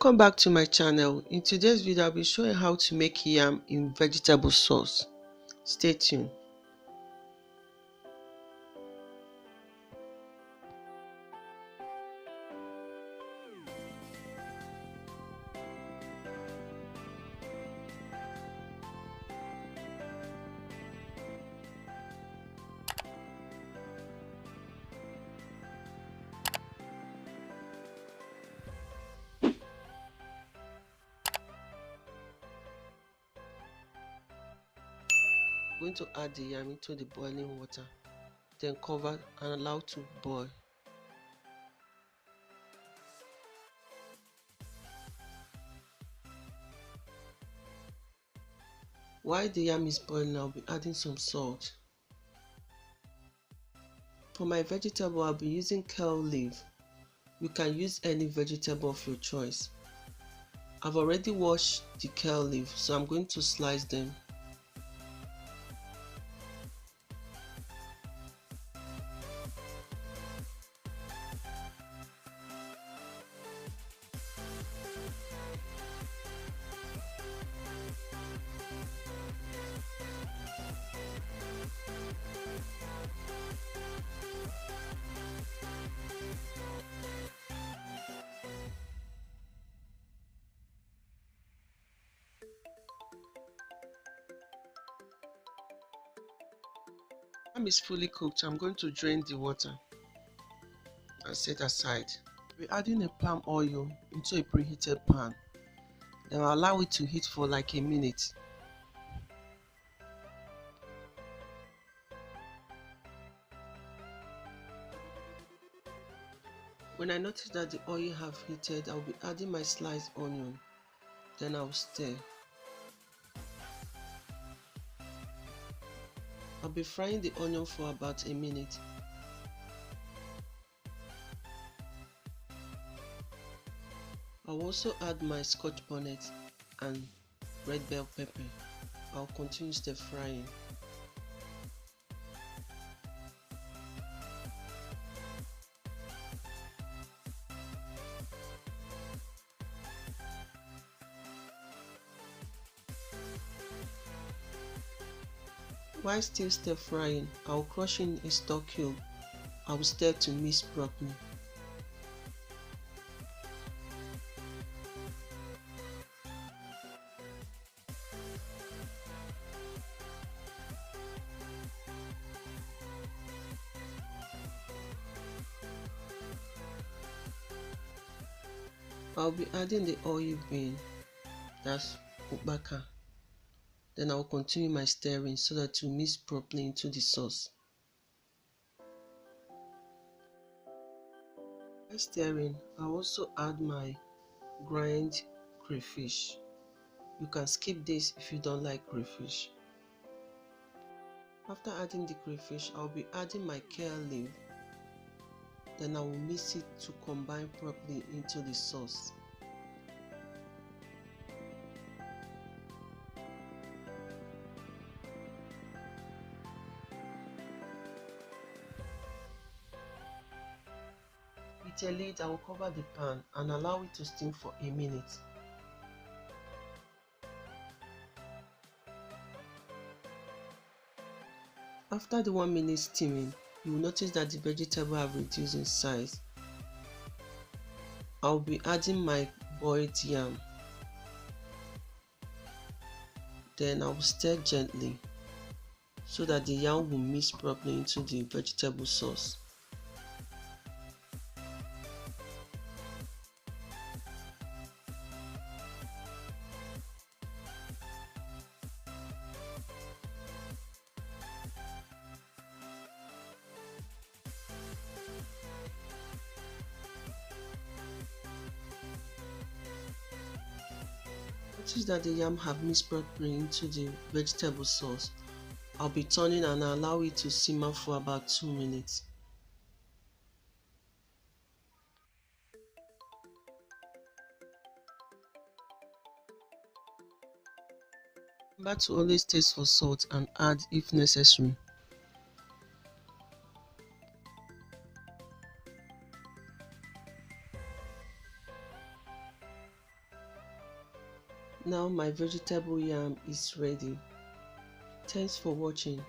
Welcome back to my channel. In today's video, I'll be showing how to make yam in vegetable sauce. Stay tuned. I'm going to add the yam into the boiling water, then cover and allow to boil. While the yam is boiling, I'll be adding some salt. For my vegetable, I'll be using kale leaf. You can use any vegetable of your choice. I've already washed the kale leaf, so I'm going to slice them. Yam is fully cooked. I'm going to drain the water and set aside. We're adding a palm oil into a preheated pan. Then I'll allow it to heat for like a minute. When I notice that the oil have heated, I'll be adding my sliced onion. Then I'll stir. I'll be frying the onion for about a minute. I'll also add my scotch bonnet and red bell pepper. I'll continue stir frying. While still stir frying, I'll crush in a stock cube. I'll stir to mix properly. I'll be adding the oil bean, that's ubaka. Then I'll continue my stirring so that to mix properly into the sauce. While stirring, I'll also add my grind crayfish. You can skip this if you don't like crayfish. After adding the crayfish, I'll be adding my kale leaf. Then I will mix it to combine properly into the sauce. With a lid, I will cover the pan and allow it to steam for a minute. After the 1 minute steaming, you will notice that the vegetable have reduced in size. I will be adding my boiled yam. Then I will stir gently so that the yam will mix properly into the vegetable sauce. Notice that the yam have mixed properly into the vegetable sauce. I'll be turning and allow it to simmer for about 2 minutes. Remember to always taste for salt and add if necessary. Now my vegetable yam is ready. Thanks for watching.